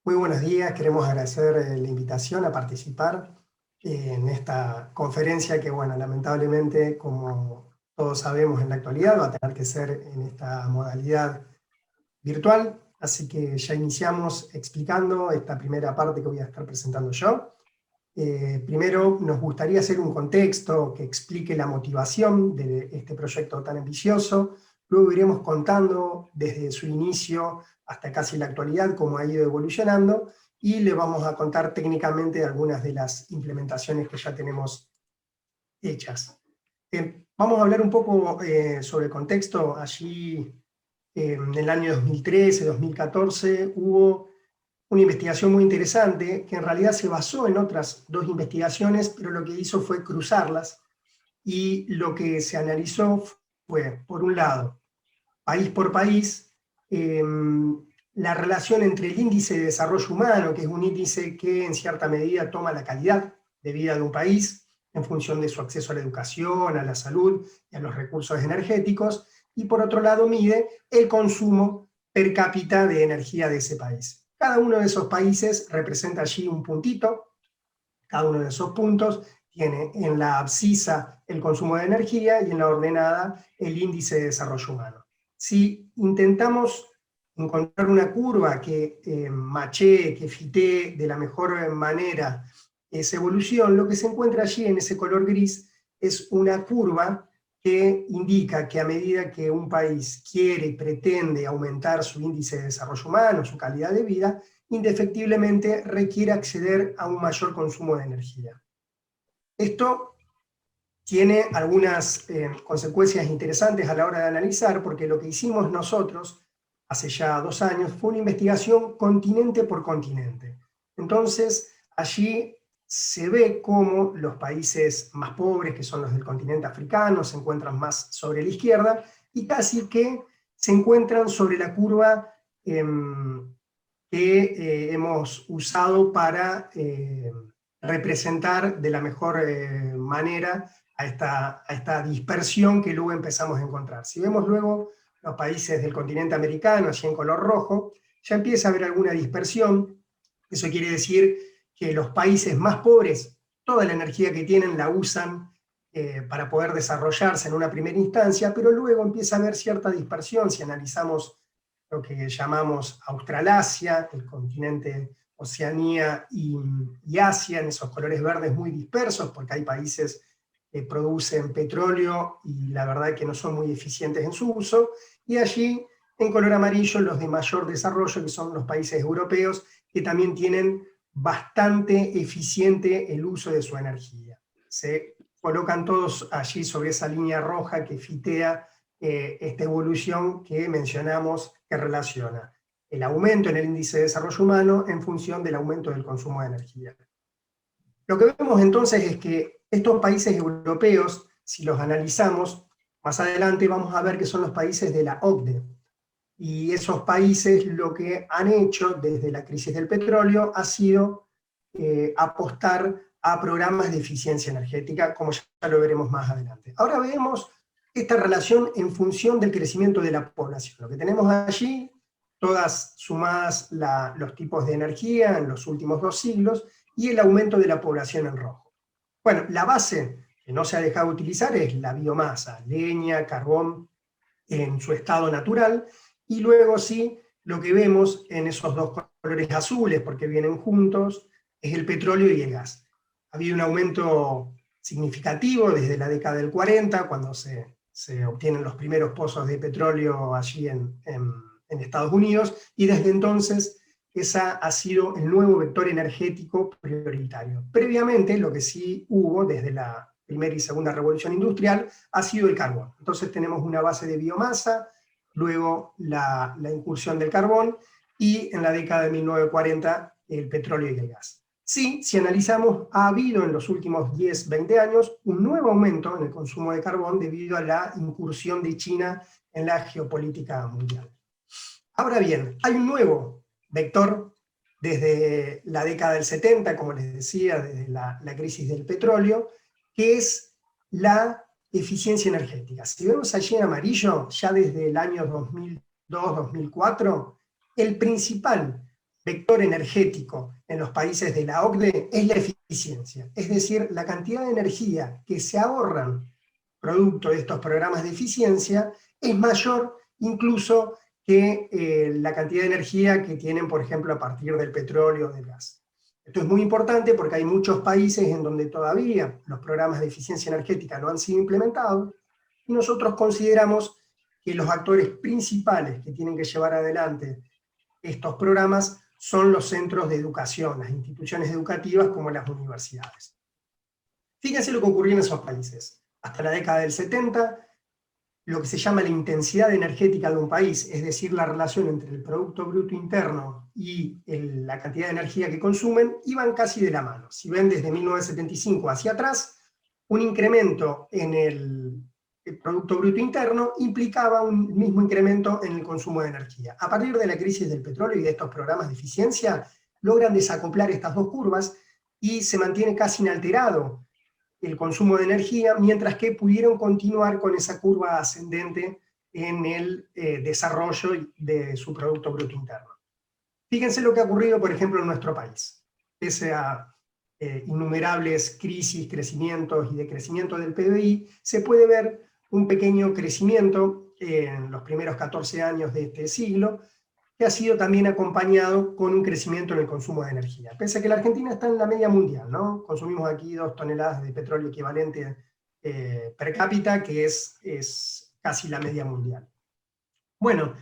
Muy buenos días, queremos agradecer la invitación a participar en esta conferencia que, bueno, lamentablemente, como todos sabemos en la actualidad, va a tener que ser en esta modalidad virtual, así que ya iniciamos explicando esta primera parte que voy a estar presentando yo. Primero nos gustaría hacer un contexto que explique la motivación de este proyecto tan ambicioso. Luego iremos contando desde su inicio hasta casi la actualidad cómo ha ido evolucionando, y le vamos a contar técnicamente algunas de las implementaciones que ya tenemos hechas. Vamos a hablar un poco sobre el contexto. Allí en el año 2013-2014 hubo una investigación muy interesante que en realidad se basó en otras dos investigaciones, pero lo que hizo fue cruzarlas, y lo que se analizó fue, por un lado, país por país, la relación entre el índice de desarrollo humano, que es un índice que en cierta medida toma la calidad de vida de un país en función de su acceso a la educación, a la salud y a los recursos energéticos, y por otro lado mide el consumo per cápita de energía de ese país. Cada uno de esos países representa allí un puntito. Cada uno de esos puntos tiene en la abscisa el consumo de energía y en la ordenada el índice de desarrollo humano. Si intentamos encontrar una curva que machee, que fitee de la mejor manera esa evolución, lo que se encuentra allí en ese color gris es una curva que indica que a medida que un país quiere y pretende aumentar su índice de desarrollo humano, su calidad de vida, indefectiblemente requiere acceder a un mayor consumo de energía. Esto tiene algunas consecuencias interesantes a la hora de analizar, porque lo que hicimos nosotros hace ya 2 años fue una investigación continente por continente. Entonces, allí se ve cómo los países más pobres, que son los del continente africano, se encuentran más sobre la izquierda, y casi que se encuentran sobre la curva que hemos usado para representar de la mejor manera a esta dispersión que luego empezamos a encontrar. Si vemos luego los países del continente americano, así en color rojo, ya empieza a haber alguna dispersión. Eso quiere decir que los países más pobres, toda la energía que tienen la usan para poder desarrollarse en una primera instancia, pero luego empieza a haber cierta dispersión si analizamos lo que llamamos Australasia, el continente Oceanía y Asia, en esos colores verdes muy dispersos, porque hay países que producen petróleo y la verdad que no son muy eficientes en su uso, y allí en color amarillo los de mayor desarrollo, que son los países europeos, que también tienen bastante eficiente el uso de su energía. Se colocan todos allí sobre esa línea roja que fitea esta evolución que mencionamos, que relaciona el aumento en el índice de desarrollo humano en función del aumento del consumo de energía. Lo que vemos entonces es que estos países europeos, si los analizamos, más adelante vamos a ver que son los países de la OCDE, y esos países lo que han hecho desde la crisis del petróleo ha sido apostar a programas de eficiencia energética, como ya lo veremos más adelante. Ahora vemos esta relación en función del crecimiento de la población. Lo que tenemos allí, todas sumadas los tipos de energía en los últimos 2 siglos, y el aumento de la población en rojo. Bueno, la base que no se ha dejado de utilizar es la biomasa, leña, carbón, en su estado natural, y luego sí, lo que vemos en esos dos colores azules, porque vienen juntos, es el petróleo y el gas. Ha habido un aumento significativo desde la década del 40, cuando se obtienen los primeros pozos de petróleo allí en Estados Unidos, y desde entonces esa ha sido el nuevo vector energético prioritario. Previamente, lo que sí hubo desde la primera y segunda revolución industrial ha sido el carbón. Entonces tenemos una base de biomasa, luego la incursión del carbón, y en la década de 1940 el petróleo y el gas. Sí, si analizamos, ha habido en los últimos 10, 20 años un nuevo aumento en el consumo de carbón debido a la incursión de China en la geopolítica mundial. Ahora bien, hay un nuevo vector desde la década del 70, como les decía, desde la crisis del petróleo, que es la eficiencia energética. Si vemos allí en amarillo, ya desde el año 2002-2004, el principal vector energético en los países de la OCDE es la eficiencia, es decir, la cantidad de energía que se ahorran producto de estos programas de eficiencia es mayor incluso que la cantidad de energía que tienen, por ejemplo, a partir del petróleo o del gas. Esto es muy importante porque hay muchos países en donde todavía los programas de eficiencia energética no han sido implementados, y nosotros consideramos que los actores principales que tienen que llevar adelante estos programas son los centros de educación, las instituciones educativas como las universidades. Fíjense lo que ocurrió en esos países. Hasta la década del 70, lo que se llama la intensidad energética de un país, es decir, la relación entre el Producto Bruto Interno y la cantidad de energía que consumen, iban casi de la mano. Si ven desde 1975 hacia atrás, un incremento en el Producto Bruto Interno implicaba un mismo incremento en el consumo de energía. A partir de la crisis del petróleo y de estos programas de eficiencia, logran desacoplar estas dos curvas y se mantiene casi inalterado el consumo de energía, mientras que pudieron continuar con esa curva ascendente en el desarrollo de su Producto Bruto Interno. Fíjense lo que ha ocurrido, por ejemplo, en nuestro país. Pese a innumerables crisis, crecimientos y decrecimiento del PBI, se puede ver un pequeño crecimiento en los primeros 14 años de este siglo, que ha sido también acompañado con un crecimiento en el consumo de energía. Pese a que la Argentina está en la media mundial, ¿no? Consumimos aquí 2 toneladas de petróleo equivalente per cápita, que es casi la media mundial. Bueno,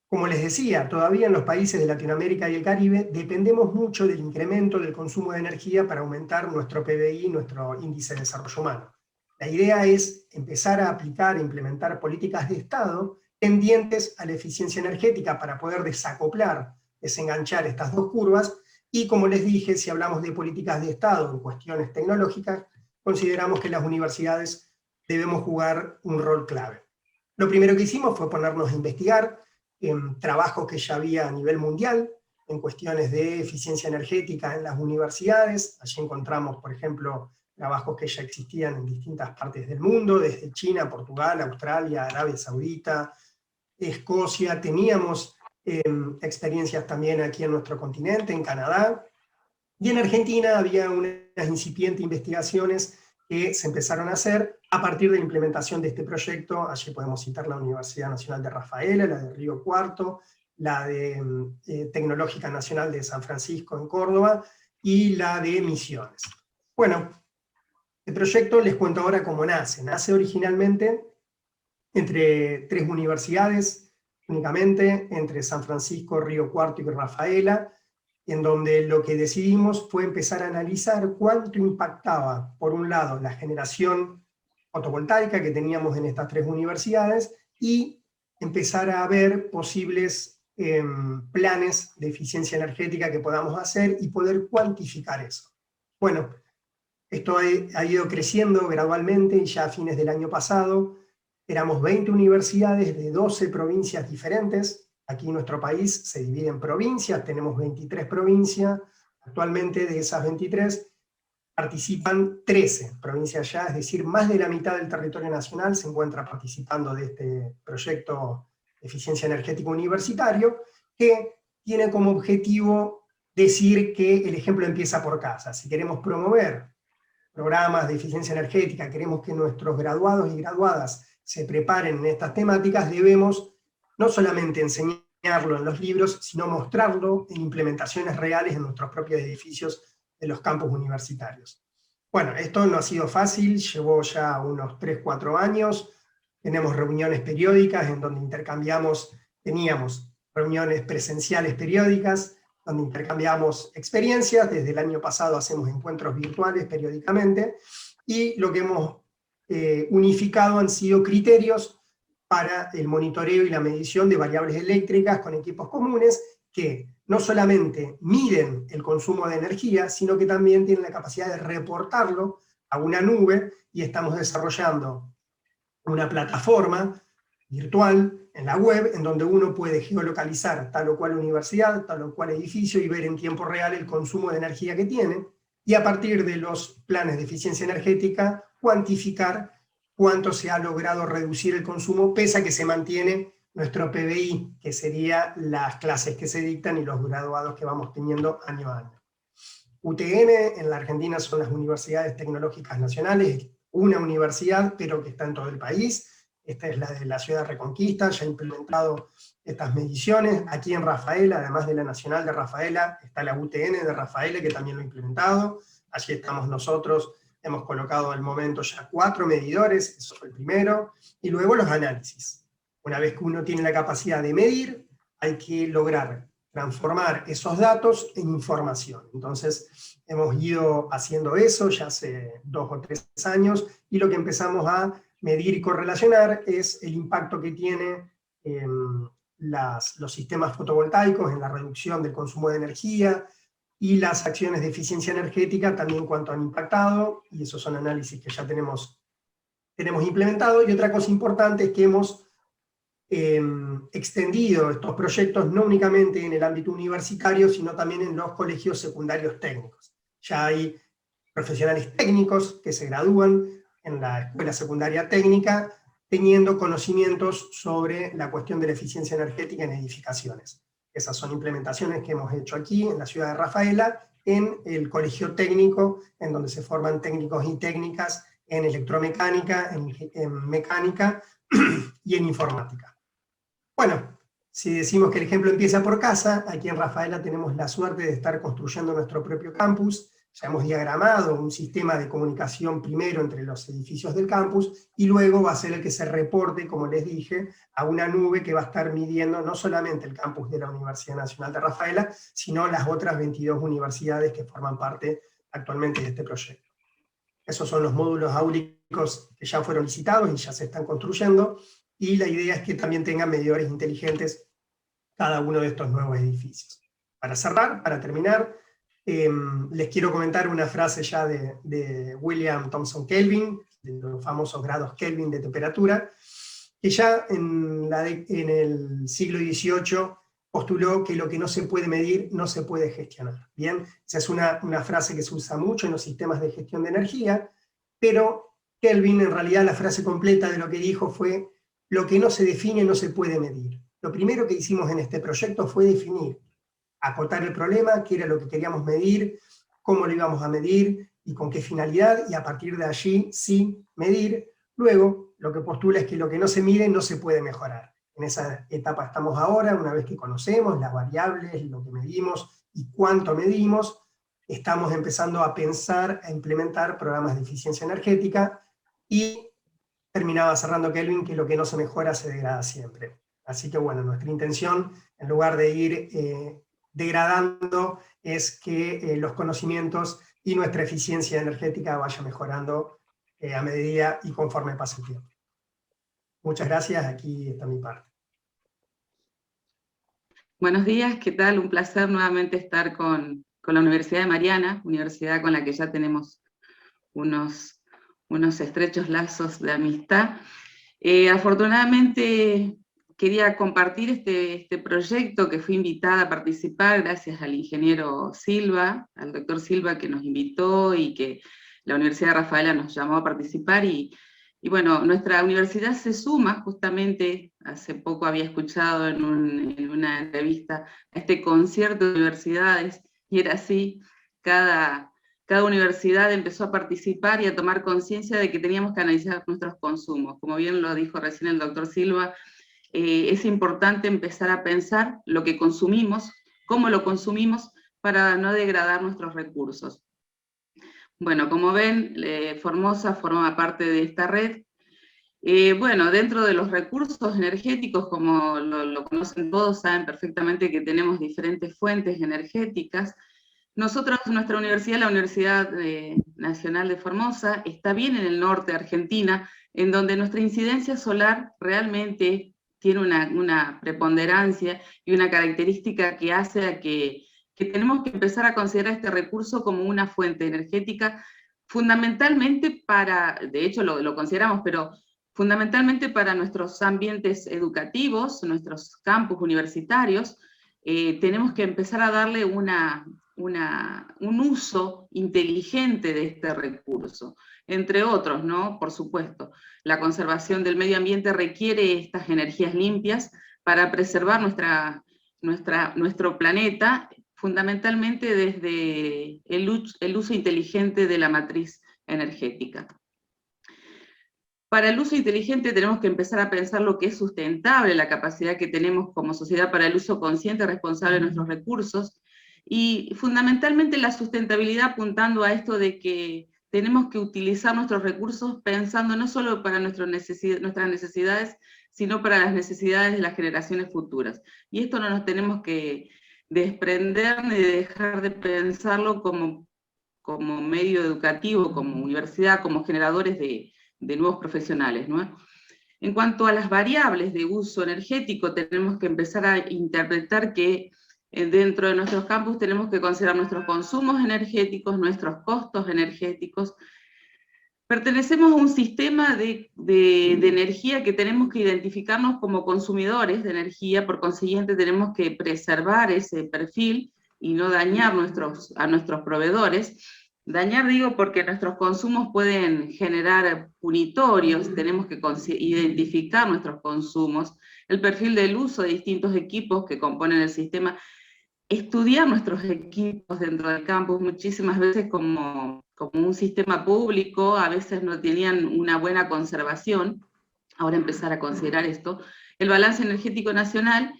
como les decía, todavía en los países de Latinoamérica y el Caribe dependemos mucho del incremento del consumo de energía para aumentar nuestro PBI, nuestro índice de desarrollo humano. La idea es empezar a aplicar e implementar políticas de Estado tendientes a la eficiencia energética para poder desacoplar, desenganchar estas dos curvas, y como les dije, si hablamos de políticas de Estado en cuestiones tecnológicas, consideramos que las universidades debemos jugar un rol clave. Lo primero que hicimos fue ponernos a investigar en trabajos que ya había a nivel mundial, en cuestiones de eficiencia energética en las universidades. Allí encontramos, por ejemplo, trabajos que ya existían en distintas partes del mundo, desde China, Portugal, Australia, Arabia Saudita, Escocia. Teníamos experiencias también aquí en nuestro continente, en Canadá, y en Argentina había unas incipientes investigaciones que se empezaron a hacer a partir de la implementación de este proyecto. Allí podemos citar la Universidad Nacional de Rafaela, la de Río Cuarto, la de Tecnológica Nacional de San Francisco en Córdoba, y la de Misiones. Bueno, el proyecto les cuento ahora cómo nace. Nace originalmente entre 3 universidades, únicamente, entre San Francisco, Río Cuarto y Rafaela, en donde lo que decidimos fue empezar a analizar cuánto impactaba, por un lado, la generación fotovoltaica que teníamos en estas 3 universidades, y empezar a ver posibles planes de eficiencia energética que podamos hacer y poder cuantificar eso. Bueno, esto ha ido creciendo gradualmente, y ya a fines del año pasado éramos 20 universidades de 12 provincias diferentes. Aquí en nuestro país se divide en provincias, tenemos 23 provincias. Actualmente de esas 23 participan 13 provincias ya, es decir, más de la mitad del territorio nacional se encuentra participando de este proyecto de eficiencia energética universitario, que tiene como objetivo decir que el ejemplo empieza por casa. Si queremos promover programas de eficiencia energética, queremos que nuestros graduados y graduadas se preparen en estas temáticas, debemos no solamente enseñarlo en los libros, sino mostrarlo en implementaciones reales en nuestros propios edificios de los campus universitarios. Bueno, esto no ha sido fácil, llevó ya unos 3-4 años, tenemos reuniones periódicas en donde teníamos reuniones presenciales periódicas, donde intercambiamos experiencias. Desde el año pasado hacemos encuentros virtuales periódicamente, y lo que hemos unificado han sido criterios para el monitoreo y la medición de variables eléctricas con equipos comunes que no solamente miden el consumo de energía, sino que también tienen la capacidad de reportarlo a una nube, y estamos desarrollando una plataforma virtual en la web en donde uno puede geolocalizar tal o cual universidad, tal o cual edificio, y ver en tiempo real el consumo de energía que tiene, y a partir de los planes de eficiencia energética cuantificar cuánto se ha logrado reducir el consumo, pese a que se mantiene nuestro PBI, que sería las clases que se dictan y los graduados que vamos teniendo año a año. UTN en la Argentina son las Universidades Tecnológicas Nacionales, una universidad, pero que está en todo el país. Esta es la de la ciudad de Reconquista, ya ha implementado estas mediciones. Aquí en Rafaela, además de la Nacional de Rafaela, está la UTN de Rafaela, que también lo ha implementado. Allí estamos nosotros, hemos colocado al momento ya 4 medidores, eso fue el primero, y luego los análisis. Una vez que uno tiene la capacidad de medir, hay que lograr transformar esos datos en información. Entonces, hemos ido haciendo eso ya hace 2 o 3 años, y lo que empezamos a medir y correlacionar es el impacto que tiene los sistemas fotovoltaicos en la reducción del consumo de energía, y las acciones de eficiencia energética también cuánto han impactado, y esos son análisis que ya tenemos implementado. Y otra cosa importante es que hemos extendido estos proyectos no únicamente en el ámbito universitario, sino también en los colegios secundarios técnicos. Ya hay profesionales técnicos que se gradúan en la escuela secundaria técnica teniendo conocimientos sobre la cuestión de la eficiencia energética en edificaciones. Esas son implementaciones que hemos hecho aquí en la ciudad de Rafaela, en el colegio técnico, en donde se forman técnicos y técnicas en electromecánica, en mecánica y en informática. Bueno, si decimos que el ejemplo empieza por casa, aquí en Rafaela tenemos la suerte de estar construyendo nuestro propio campus. Ya hemos diagramado un sistema de comunicación primero entre los edificios del campus, y luego va a ser el que se reporte, como les dije, a una nube que va a estar midiendo no solamente el campus de la Universidad Nacional de Rafaela, sino las otras 22 universidades que forman parte actualmente de este proyecto. Esos son los módulos áulicos que ya fueron licitados y ya se están construyendo, y la idea es que también tengan medidores inteligentes cada uno de estos nuevos edificios. Para cerrar, para terminar, les quiero comentar una frase ya de William Thomson Kelvin, de los famosos grados Kelvin de temperatura, que ya en el siglo XVIII postuló que lo que no se puede medir no se puede gestionar. Bien, esa es una frase que se usa mucho en los sistemas de gestión de energía, pero Kelvin, en realidad, la frase completa de lo que dijo fue: lo que no se define no se puede medir. Lo primero que hicimos en este proyecto fue definir, acotar el problema, qué era lo que queríamos medir, cómo lo íbamos a medir y con qué finalidad, y a partir de allí sí medir. Luego, lo que postula es que lo que no se mide no se puede mejorar. En esa etapa estamos ahora, una vez que conocemos las variables, lo que medimos y cuánto medimos, estamos empezando a pensar, a implementar programas de eficiencia energética, y terminaba cerrando Kelvin que lo que no se mejora se degrada siempre. Así que bueno, nuestra intención, en lugar de ir degradando, es que los conocimientos y nuestra eficiencia energética vaya mejorando a medida y conforme pase el tiempo. Muchas gracias, aquí está mi parte. Buenos días, ¿qué tal? Un placer nuevamente estar con la Universidad de Mariana, universidad con la que ya tenemos unos estrechos lazos de amistad. Afortunadamente quería compartir este proyecto, que fui invitada a participar gracias al ingeniero Silva, al doctor Silva, que nos invitó y que la Universidad de Rafaela nos llamó a participar. Y bueno, nuestra universidad se suma justamente, hace poco había escuchado en una entrevista, a este concierto de universidades, y era así, cada universidad empezó a participar y a tomar conciencia de que teníamos que analizar nuestros consumos. Como bien lo dijo recién el doctor Silva, es importante empezar a pensar lo que consumimos, cómo lo consumimos, para no degradar nuestros recursos. Bueno, como ven, Formosa forma parte de esta red. Bueno, dentro de los recursos energéticos, como lo conocen todos, saben perfectamente que tenemos diferentes fuentes energéticas. Nosotros, nuestra universidad, la Universidad Nacional de Formosa, está bien en el norte de Argentina, en donde nuestra incidencia solar realmente tiene una preponderancia y una característica que hace a que tenemos que empezar a considerar este recurso como una fuente energética fundamentalmente para, de hecho lo consideramos, pero fundamentalmente para nuestros ambientes educativos, nuestros campus universitarios. Tenemos que empezar a darle una un uso inteligente de este recurso. Entre otros, ¿no? Por supuesto, la conservación del medio ambiente requiere estas energías limpias para preservar nuestro planeta, fundamentalmente desde el uso inteligente de la matriz energética. Para el uso inteligente tenemos que empezar a pensar lo que es sustentable, la capacidad que tenemos como sociedad para el uso consciente y responsable de nuestros recursos, y fundamentalmente la sustentabilidad apuntando a esto de que tenemos que utilizar nuestros recursos pensando no solo para nuestras necesidades, sino para las necesidades de las generaciones futuras. Y esto no nos tenemos que desprender ni dejar de pensarlo como medio educativo, como universidad, como generadores de nuevos profesionales, ¿no? En cuanto a las variables de uso energético, tenemos que empezar a interpretar que dentro de nuestros campus tenemos que considerar nuestros consumos energéticos, nuestros costos energéticos. Pertenecemos a un sistema de energía que tenemos que identificarnos como consumidores de energía, por consiguiente tenemos que preservar ese perfil y no dañar a nuestros proveedores. Dañar digo porque nuestros consumos pueden generar punitorios, tenemos que identificar nuestros consumos, el perfil del uso de distintos equipos que componen el sistema, estudiar nuestros equipos dentro del campus, muchísimas veces como un sistema público, a veces no tenían una buena conservación, ahora empezar a considerar esto, el balance energético nacional,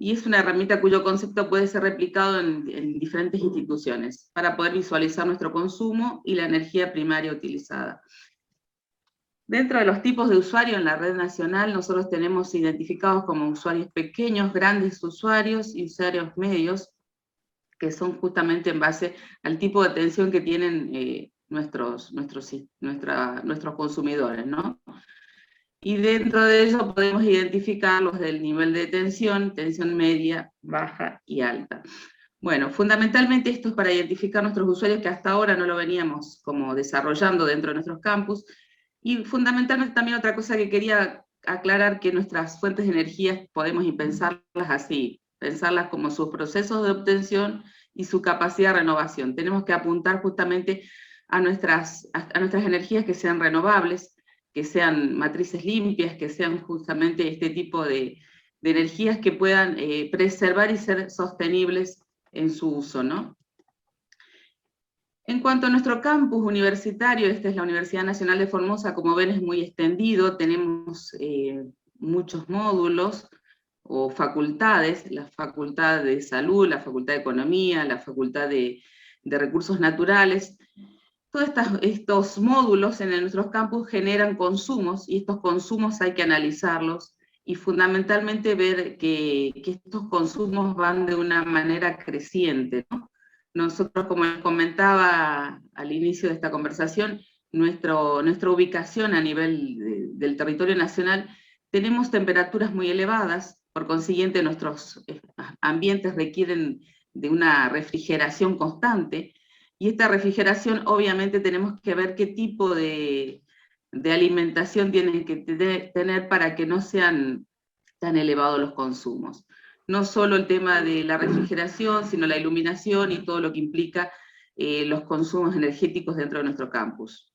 y es una herramienta cuyo concepto puede ser replicado en diferentes instituciones, para poder visualizar nuestro consumo y la energía primaria utilizada. Dentro de los tipos de usuario en la red nacional, nosotros tenemos identificados como usuarios pequeños, grandes usuarios y usuarios medios, que son justamente en base al tipo de atención que tienen nuestros consumidores, ¿no? Y dentro de eso podemos identificar los del nivel de tensión media, baja y alta. Bueno, fundamentalmente esto es para identificar nuestros usuarios que hasta ahora no lo veníamos como desarrollando dentro de nuestros campus, y fundamentalmente también otra cosa que quería aclarar, que nuestras fuentes de energía podemos pensarlas así, pensarlas como sus procesos de obtención y su capacidad de renovación. Tenemos que apuntar justamente a nuestras energías que sean renovables, que sean matrices limpias, que sean justamente este tipo de energías que puedan preservar y ser sostenibles en su uso, ¿no? En cuanto a nuestro campus universitario, esta es la Universidad Nacional de Formosa, como ven es muy extendido, tenemos muchos módulos o facultades, la Facultad de Salud, la Facultad de Economía, la Facultad de Recursos Naturales. Todos estos módulos en nuestros campus generan consumos, y estos consumos hay que analizarlos, y fundamentalmente ver que estos consumos van de una manera creciente, ¿no? Nosotros, como les comentaba al inicio de esta conversación, nuestra ubicación a nivel del territorio nacional, tenemos temperaturas muy elevadas, por consiguiente nuestros ambientes requieren de una refrigeración constante, y esta refrigeración obviamente tenemos que ver qué tipo de alimentación tienen que tener para que no sean tan elevados los consumos. No solo el tema de la refrigeración, sino la iluminación y todo lo que implica los consumos energéticos dentro de nuestro campus.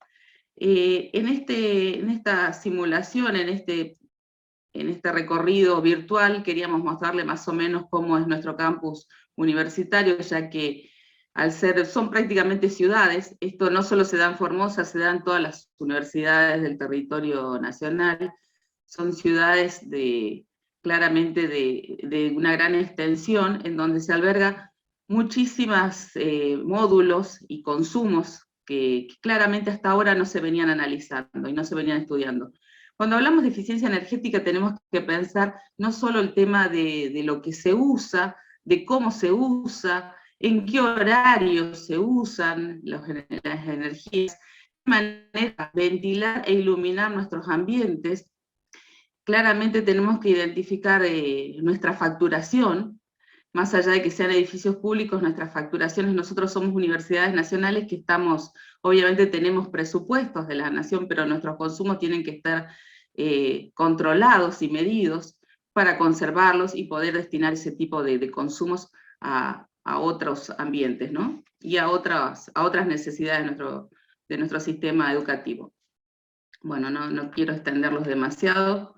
En esta simulación, en este recorrido virtual, queríamos mostrarle más o menos cómo es nuestro campus universitario, ya que son prácticamente ciudades. Esto no solo se da en Formosa, se da en todas las universidades del territorio nacional. Son ciudades claramente de una gran extensión, en donde se alberga muchísimos módulos y consumos que claramente hasta ahora no se venían analizando y no se venían estudiando. Cuando hablamos de eficiencia energética tenemos que pensar no solo el tema de lo que se usa, de cómo se usa, en qué horarios se usan las energías, de manera de ventilar e iluminar nuestros ambientes. Claramente tenemos que identificar nuestra facturación, más allá de que sean edificios públicos, nuestras facturaciones, nosotros somos universidades nacionales que obviamente tenemos presupuestos de la nación, pero nuestros consumos tienen que estar controlados y medidos para conservarlos y poder destinar ese tipo de consumos a a otros ambientes, ¿no? Y a otras necesidades de nuestro sistema educativo. Bueno, no quiero extenderlos demasiado.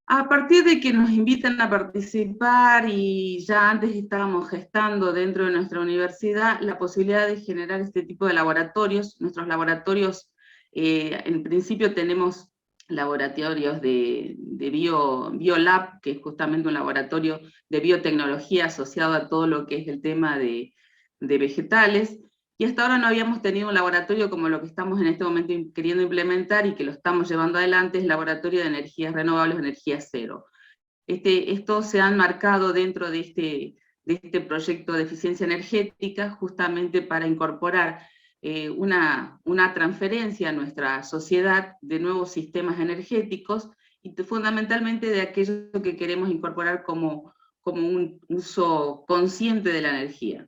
A partir de que nos invitan a participar, y ya antes estábamos gestando dentro de nuestra universidad la posibilidad de generar este tipo de laboratorios. Nuestros laboratorios, en principio tenemos laboratorios de BioLab, que es justamente un laboratorio de biotecnología asociado a todo lo que es el tema de vegetales, y hasta ahora no habíamos tenido un laboratorio como lo que estamos en este momento queriendo implementar y que lo estamos llevando adelante, es el Laboratorio de Energías Renovables, Energía Cero. Estos se han marcado dentro de este proyecto de eficiencia energética justamente para incorporar una transferencia a nuestra sociedad de nuevos sistemas energéticos y fundamentalmente de aquello que queremos incorporar como un uso consciente de la energía.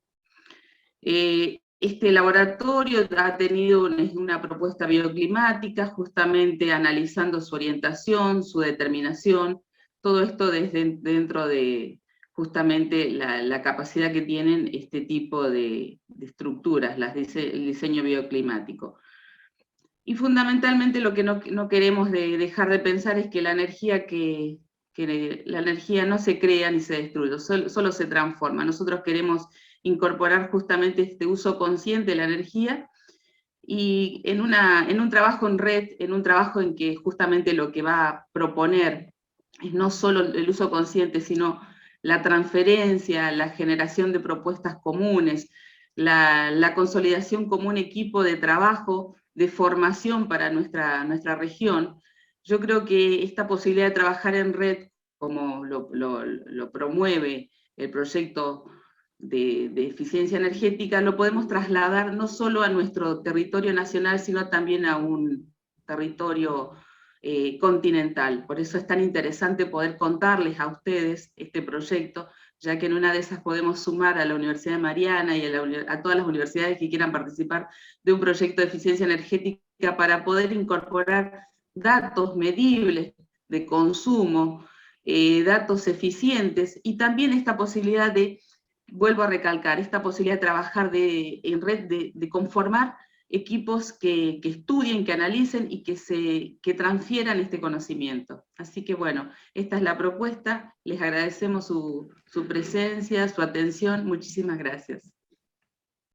Este laboratorio ha tenido una propuesta bioclimática, justamente analizando su orientación, su determinación, todo esto dentro de justamente la capacidad que tienen este tipo de estructuras, el diseño bioclimático. Y fundamentalmente lo que no queremos dejar de pensar es que la energía la energía no se crea ni se destruye, solo se transforma. Nosotros queremos incorporar justamente este uso consciente de la energía, y en un trabajo en red, en un trabajo en que justamente lo que va a proponer es no solo el uso consciente, sino la transferencia, la generación de propuestas comunes, la consolidación como un equipo de trabajo, de formación para nuestra región. Yo creo que esta posibilidad de trabajar en red, como lo promueve el proyecto de eficiencia energética, lo podemos trasladar no solo a nuestro territorio nacional, sino también a un territorio continental. Por eso es tan interesante poder contarles a ustedes este proyecto, ya que en una de esas podemos sumar a la Universidad de Mariana y a todas las universidades que quieran participar de un proyecto de eficiencia energética para poder incorporar datos medibles de consumo, datos eficientes, y también esta posibilidad de, vuelvo a recalcar, esta posibilidad de trabajar en red, de conformar equipos que estudien, que analicen y que transfieran este conocimiento. Así que bueno, esta es la propuesta, les agradecemos su presencia, su atención, muchísimas gracias.